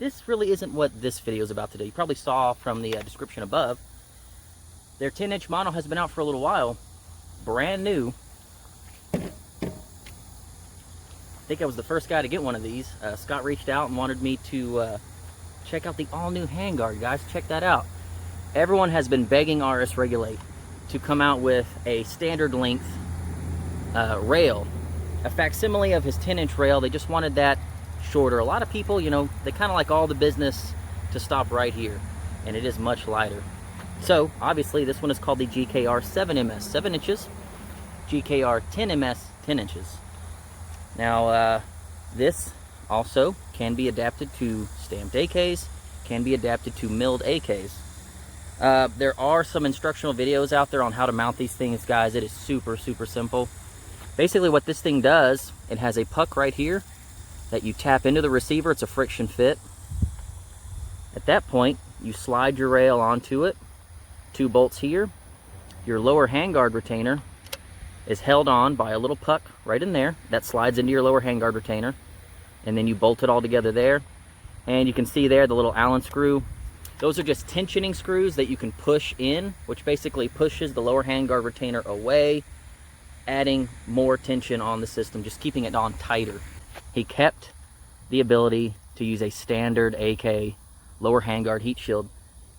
this really isn't what this video is about today. You probably saw from the description above. Their 10-inch mono has been out for a little while, brand new. I think I was the first guy to get one of these. Scott reached out and wanted me to check out the all-new handguard, guys. Check that out. Everyone has been begging RS Regulate to come out with a standard length rail, a facsimile of his 10-inch rail. They just wanted that shorter. A lot of people, you know, they kind of like all the business to stop right here, and it is much lighter. So obviously this one is called the GKR-7MS, 7 inches, GKR-10MS, 10 inches. Now this also can be adapted to stamped AKs, can be adapted to milled AKs. There are some instructional videos out there on how to mount these things, guys. It is super simple. Basically what this thing does, it has a puck right here that you tap into the receiver. It's a friction fit. At that point, you slide your rail onto it. 2 bolts here. Your lower handguard retainer is held on by a little puck right in there that slides into your lower handguard retainer, and then you bolt it all together there. And you can see there the little Allen screw. Those are just tensioning screws that you can push in, which basically pushes the lower handguard retainer away, adding more tension on the system, just keeping it on tighter. He kept the ability to use a standard AK lower handguard heat shield.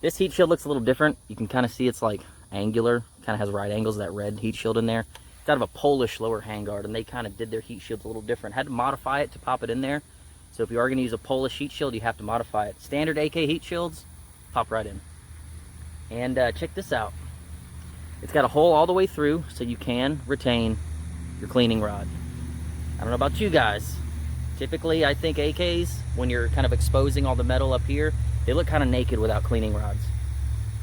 This heat shield looks a little different. You can kind of see it's like angular, kind of has right angles, that red heat shield in there. It's out of a Polish lower handguard, and they kind of did their heat shields a little different. Had to modify it to pop it in there. So if you are going to use a Polish heat shield, you have to modify it. Standard AK heat shields pop right in. And check this out. It's got a hole all the way through so you can retain your cleaning rod. I don't know about you guys. Typically, I think AKs, when you're kind of exposing all the metal up here, they look kind of naked without cleaning rods.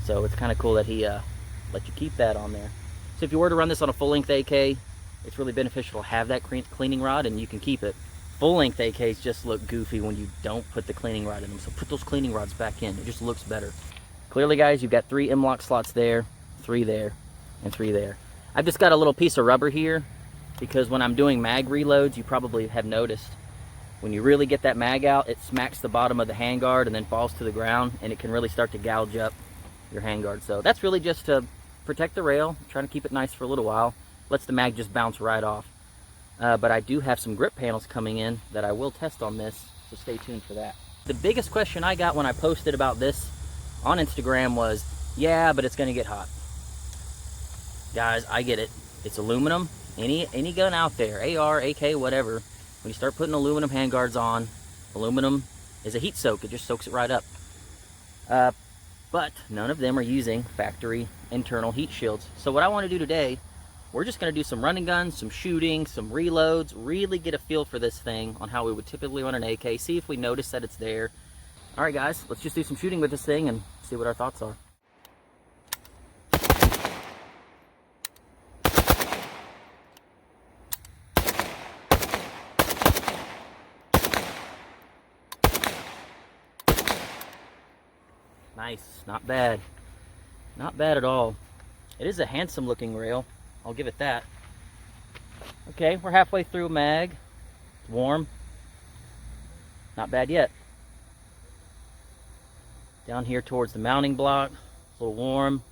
So it's kind of cool that he let you keep that on there. So if you were to run this on a full-length AK, it's really beneficial to have that cleaning rod, and you can keep it. Full-length AKs just look goofy when you don't put the cleaning rod in them, so put those cleaning rods back in. It just looks better. Clearly, guys, you've got 3 M-LOK slots there, 3 there, and 3 there. I've just got a little piece of rubber here because when I'm doing mag reloads, you probably have noticed, when you really get that mag out, it smacks the bottom of the handguard and then falls to the ground, and it can really start to gouge up your handguard. So that's really just to protect the rail, trying to keep it nice for a little while. Lets the mag just bounce right off. But I do have some grip panels coming in that I will test on this, so stay tuned for that. The biggest question I got when I posted about this on Instagram was, yeah, but it's going to get hot. Guys, I get it. It's aluminum. Any gun out there, AR, AK, whatever, when you start putting aluminum handguards on, aluminum is a heat soak. It just soaks it right up. But none of them are using factory internal heat shields. So what I want to do today, we're just going to do some running guns, some shooting, some reloads, really get a feel for this thing on how we would typically run an AK, see if we notice that it's there. All right, guys, let's just do some shooting with this thing and see what our thoughts are. Nice, not bad. Not bad at all. It is a handsome looking rail, I'll give it that. Okay, we're halfway through mag. It's warm. Not bad yet. Down here towards the mounting block, a little warm.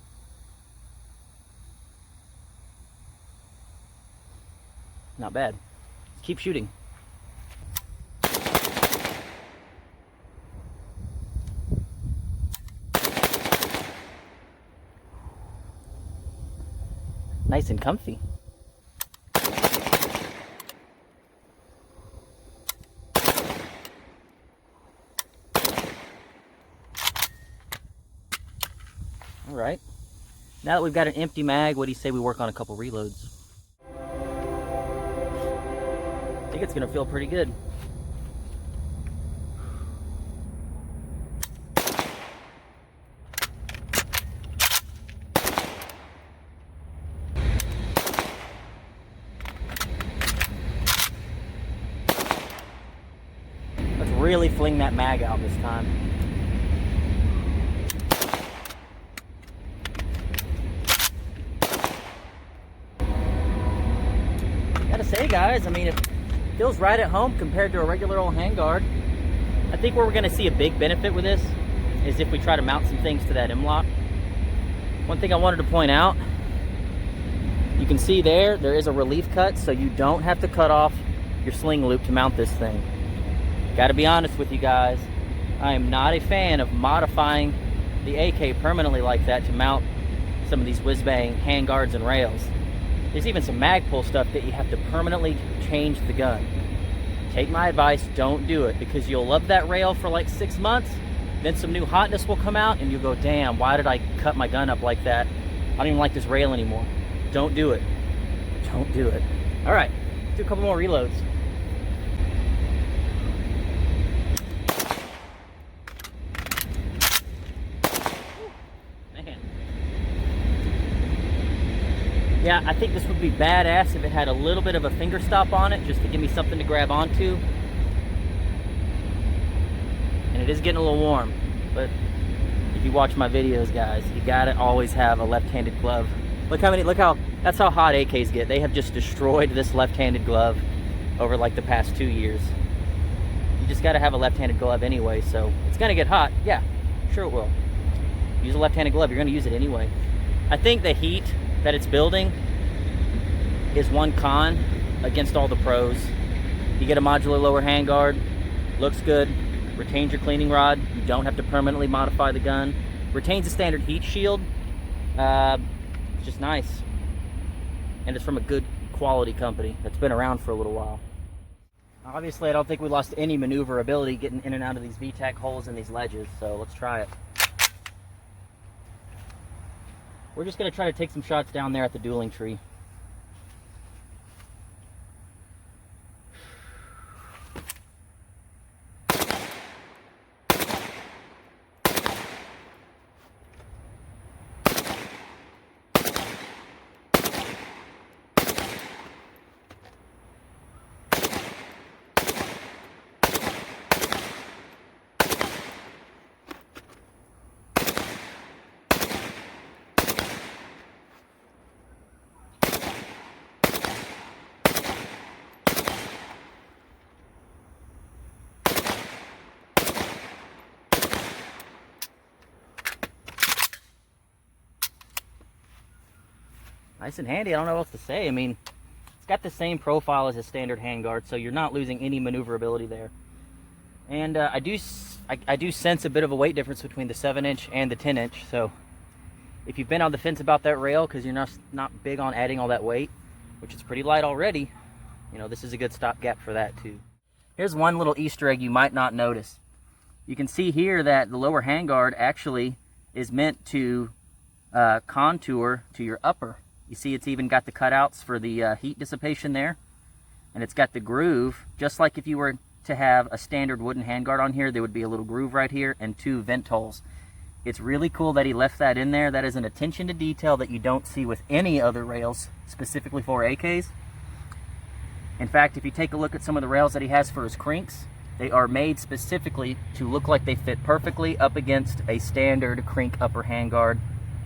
Not bad. Let's keep shooting. Nice and comfy. All right. Now that we've got an empty mag, what do you say we work on a couple reloads? I think it's gonna feel pretty good. Really fling that mag out this time. Gotta say, guys, I mean, it feels right at home compared to a regular old handguard. I think where we're going to see a big benefit with this is if we try to mount some things to that M-lock. One thing I wanted to point out, you can see there is a relief cut, so you don't have to cut off your sling loop to mount this thing. Got to be honest with you guys, I am not a fan of modifying the AK permanently like that to mount some of these whiz-bang hand guards and rails. There's even some mag pull stuff that you have to permanently change the gun. Take my advice, don't do it, because you'll love that rail for like 6 months, then some new hotness will come out and you'll go, damn, why did I cut my gun up like that? I don't even like this rail anymore. Don't do it. Don't do it. All right, let's do a couple more reloads. Man. Yeah, I think this would be badass if it had a little bit of a finger stop on it, just to give me something to grab onto. And it is getting a little warm, but if you watch my videos, guys, you gotta always have a left-handed glove. Look how, that's how hot AKs get. They have just destroyed this left-handed glove over like the past 2 years. You just gotta have a left-handed glove anyway, so it's gonna get hot. Yeah, sure it will. Use a left-handed glove, you're gonna use it anyway. I think the heat that it's building is one con against all the pros. You get a modular lower handguard, looks good, retains your cleaning rod, you don't have to permanently modify the gun, retains a standard heat shield. It's just nice, and it's from a good quality company that's been around for a little while. Obviously, I don't think we lost any maneuverability getting in and out of these VTAC holes and these ledges, so let's try it. We're just going to try to take some shots down there at the dueling tree. Nice and handy, I don't know what else to say. I mean, it's got the same profile as a standard handguard, so you're not losing any maneuverability there. And I do sense a bit of a weight difference between the 7-inch and the 10-inch, so if you've been on the fence about that rail because you're not big on adding all that weight, which is pretty light already, you know, this is a good stopgap for that too. Here's one little Easter egg you might not notice. You can see here that the lower handguard actually is meant to contour to your upper. You see it's even got the cutouts for the heat dissipation there. And it's got the groove, just like if you were to have a standard wooden handguard on here, there would be a little groove right here and 2 vent holes. It's really cool that he left that in there. That is an attention to detail that you don't see with any other rails, specifically for AKs. In fact, if you take a look at some of the rails that he has for his crinks, they are made specifically to look like they fit perfectly up against a standard crink upper handguard,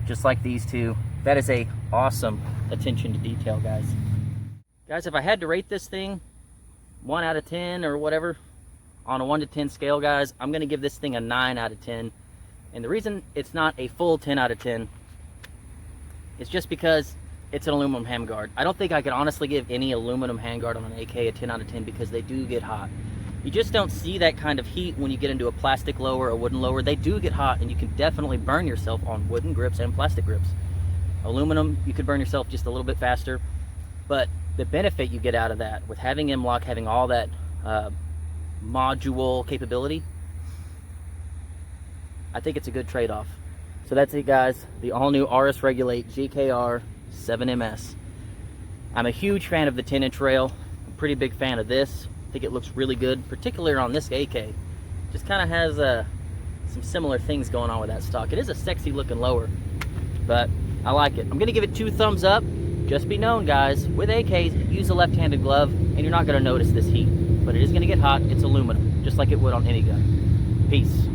just like these two. That is a awesome attention to detail, guys. Guys, if I had to rate this thing 1 out of 10 or whatever, on a 1 to 10 scale, guys, I'm gonna give this thing a 9 out of 10. And the reason it's not a full 10 out of 10 is just because it's an aluminum handguard. I don't think I could honestly give any aluminum handguard on an AK a 10 out of 10 because they do get hot. You just don't see that kind of heat when you get into a plastic lower or a wooden lower. They do get hot, and you can definitely burn yourself on wooden grips and plastic grips. Aluminum, you could burn yourself just a little bit faster, but the benefit you get out of that, with having M-LOK, having all that module capability, I think it's a good trade-off. So that's it, guys. The all-new RS Regulate GKR-7MS. I'm a huge fan of the 10-inch rail. I'm a pretty big fan of this. I think it looks really good, particularly on this AK. Just kind of has some similar things going on with that stock. It is a sexy looking lower, but I like it. I'm gonna give it 2 thumbs up. Just be known, guys, with AKs, use a left-handed glove and you're not gonna notice this heat, but it is gonna get hot. It's aluminum, just like it would on any gun. Peace.